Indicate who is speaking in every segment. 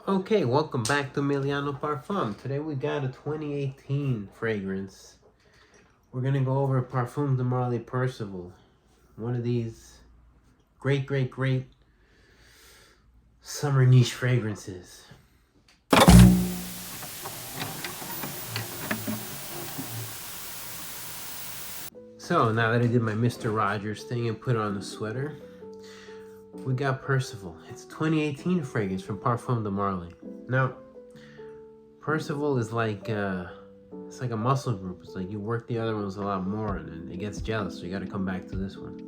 Speaker 1: Okay, welcome back to Emiliano Parfum. Today we got a 2018 fragrance. We're gonna go over Parfum de Marly Percival. One of these great summer niche fragrances. So now that I did my Mr. Rogers thing and put on the sweater, we got Percival. It's a 2018 fragrance from Parfum de Marly. Now, Percival is like it's like a muscle group. It's like you work the other ones a lot more and then it gets jealous, so you got to come back to this one.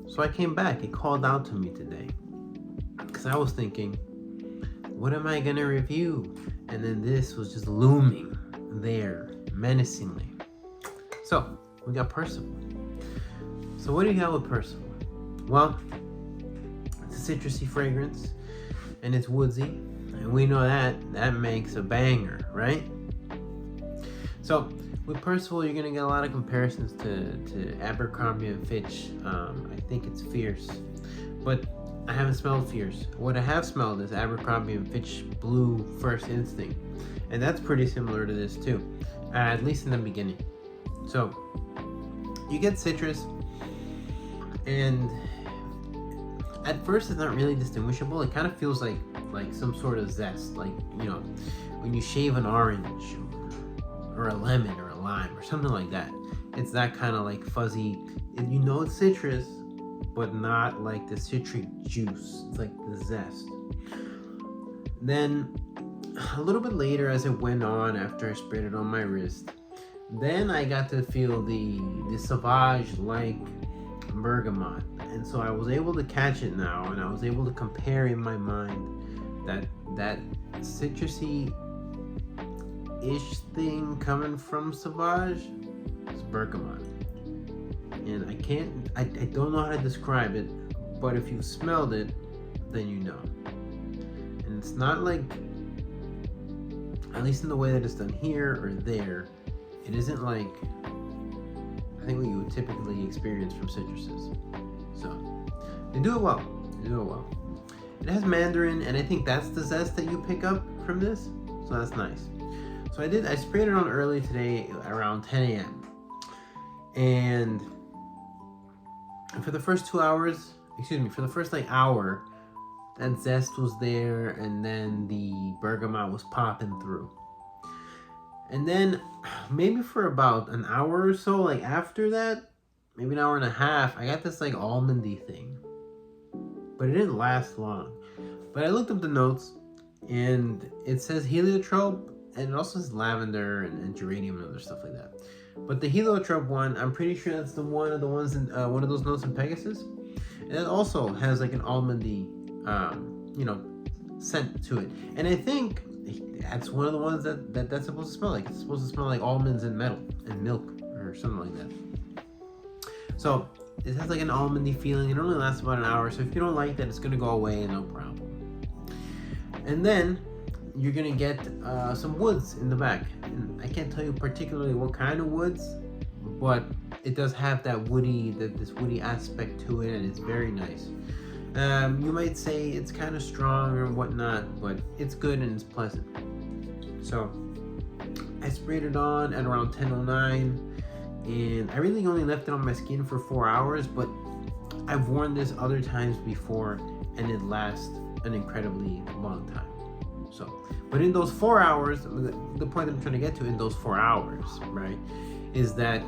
Speaker 1: So I came back. It called out to me today because I was thinking, what am I gonna review? And then this was just looming there menacingly. So we got Percival. So what do you got with Percival? Well, it's a citrusy fragrance and it's woodsy, and we know that makes a banger, right? So with Percival, you're gonna get a lot of comparisons to Abercrombie and Fitch. I think it's Fierce, but I haven't smelled Fierce. What I have smelled is Abercrombie and Fitch Blue First Instinct, and that's pretty similar to this too, at least in the beginning. So you get citrus, and at first it's not really distinguishable. It kind of feels like some sort of zest, like, you know, when you shave an orange or a lemon or a lime or something like that. It's that kind of like fuzzy, and you know it's citrus, but not like the citric juice. It's like the zest. Then a little bit later, as it went on, after I sprayed it on my wrist, then I got to feel the Sauvage like bergamot, and so I was able to catch it now, and I was able to compare in my mind that citrusy ish thing coming from Sauvage is bergamot, and I don't know how to describe it, but if you've smelled it, then you know. And it's not like, at least in the way that it's done here or there, it isn't like I think what you would typically experience from citruses. So they do it well. It has mandarin, and I think that's the zest that you pick up from this, so that's nice. So I sprayed it on early today around 10 a.m. And for the first 2 hours, for the first like hour, that zest was there, and then the bergamot was popping through. And then maybe for about an hour or so, like after that, maybe an hour and a half, I got this like almondy thing. But it didn't last long. But I looked up the notes, and it says heliotrope, and it also says lavender and geranium and other stuff like that. But the heliotrope one, I'm pretty sure that's one of those notes in Pegasus. And it also has like an almondy, scent to it. And I think that's one of the ones that's supposed to smell like. It's supposed to smell like almonds and metal and milk or something like that. So it has like an almondy feeling. It only lasts about an hour, so if you don't like that, it's gonna go away, no problem. And then you're gonna get some woods in the back. And I can't tell you particularly what kind of woods, but it does have that this woody aspect to it, and it's very nice. You might say it's kind of strong or whatnot, but it's good and it's pleasant. So I sprayed it on at around 10:09, and I really only left it on my skin for 4 hours, but I've worn this other times before, and it lasts an incredibly long time. So, but in those 4 hours, the point I'm trying to get to in those 4 hours, right, is that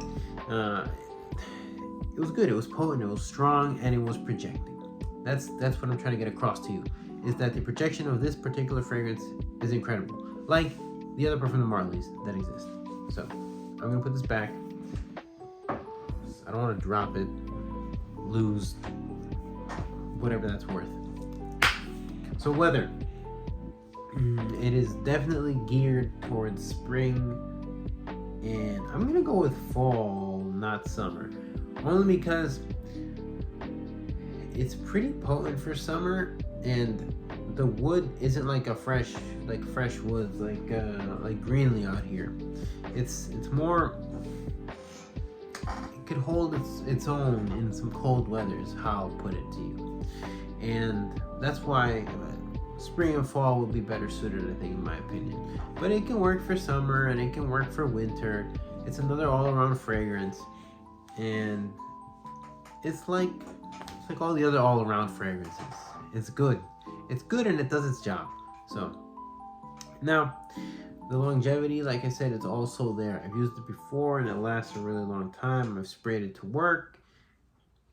Speaker 1: it was good, it was potent, it was strong, and it was projecting. That's what I'm trying to get across to you, is that the projection of this particular fragrance is incredible, like the other Parfum de Marlys that exist. So I'm gonna put this back. I don't want to drop it, lose whatever that's worth. So weather, it is definitely geared towards spring, and I'm gonna go with fall, not summer, only because it's pretty potent for summer, and the wood isn't like fresh woods like Greenlee out here. It's more, it could hold its own in some cold weathers, how I'll put it to you. And that's why spring and fall would be better suited, I think, in my opinion. But it can work for summer and it can work for winter. It's another all-around fragrance, and it's like all the other all-around fragrances. It's good. It's good and it does its job. So now, the longevity, like I said, it's also there. I've used it before and it lasts a really long time. I've sprayed it to work.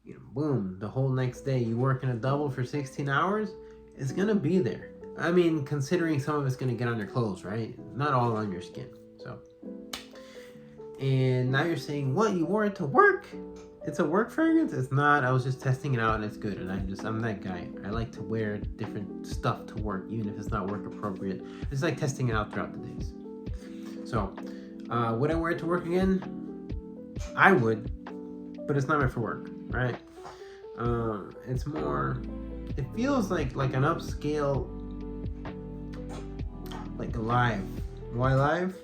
Speaker 1: You know, boom, the whole next day you work in a double for 16 hours, it's gonna be there. I mean, considering some of it's gonna get on your clothes, right? Not all on your skin. So, and now you're saying, what, you wore it to work? It's a work fragrance? It's not. I was just testing it out and it's good. And I'm that guy. I like to wear different stuff to work, even if it's not work appropriate. It's like testing it out throughout the days. So, would I wear it to work again? I would, but it's not meant for work, right? It's more, it feels like an upscale, like a live. Why live?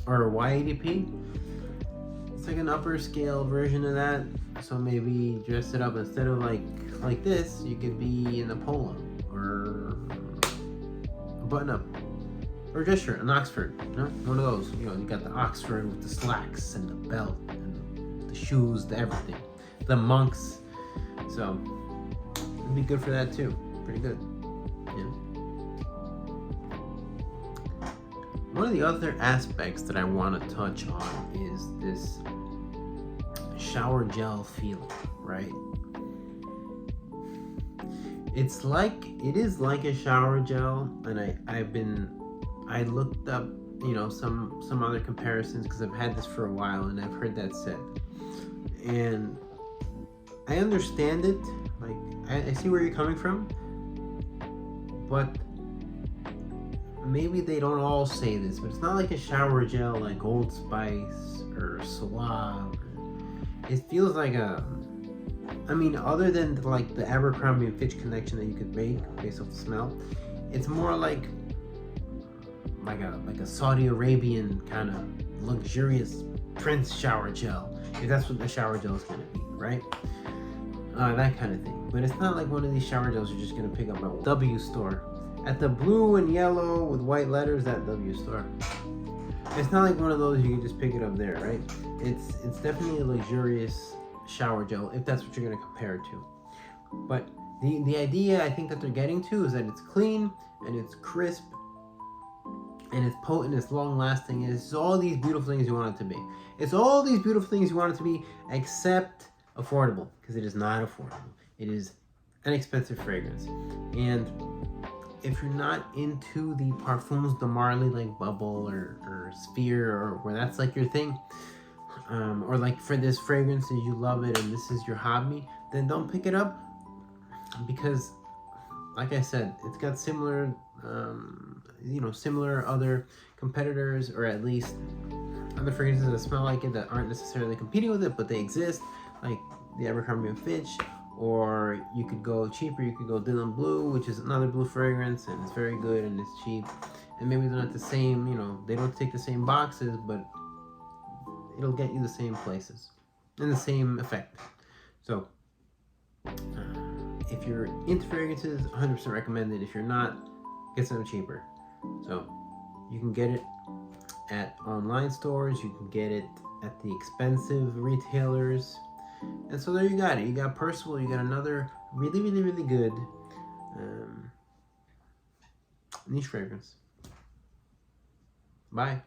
Speaker 1: Or Y80P? It's like an upper scale version of that. So maybe dress it up instead of like this, you could be in a polo or a button up or dress shirt, an Oxford, you know? One of those. You know, you got the Oxford with the slacks and the belt and the shoes, the everything, the monks. So it'd be good for that too. Pretty good. Yeah. One of the other aspects that I want to touch on is this shower gel feeling, right? It is like a shower gel, and I looked up, you know, some other comparisons because I've had this for a while and I've heard that said, and I understand it. Like I see where you're coming from, but maybe they don't all say this, but it's not like a shower gel like Old Spice or Suave. It feels like I mean, other than like the Abercrombie and Fitch connection that you could make based off the smell, it's more like a Saudi Arabian kind of luxurious Prince shower gel, if that's what the shower gel is gonna be, right? That kind of thing. But it's not like one of these shower gels you're just gonna pick up at W store. At the blue and yellow with white letters, that W store. It's not like one of those you can just pick it up there, right? It's definitely a luxurious shower gel, if that's what you're gonna compare it to. But the idea I think that they're getting to is that it's clean and it's crisp and it's potent, it's long lasting, and it's all these beautiful things you want it to be. It's all these beautiful things you want it to be, except affordable, because it is not affordable. It is an expensive fragrance. And if you're not into the Parfums de Marly, like Bubble or Sphere, or where that's like your thing, or like for this fragrance and you love it and this is your hobby, then don't pick it up, because like I said, it's got similar similar other competitors, or at least other fragrances that smell like it that aren't necessarily competing with it, but they exist, like the Abercrombie and Fitch. Or you could go cheaper, you could go Dylan Blue, which is another blue fragrance, and it's very good and it's cheap. And maybe they're not the same, you know, they don't take the same boxes, but it'll get you the same places and the same effect. So if you're into fragrances, 100% recommended. If you're not, get something cheaper. So you can get it at online stores, you can get it at the expensive retailers. And so there you got it. You got Percival, you got another really, really, really good niche fragrance. Bye.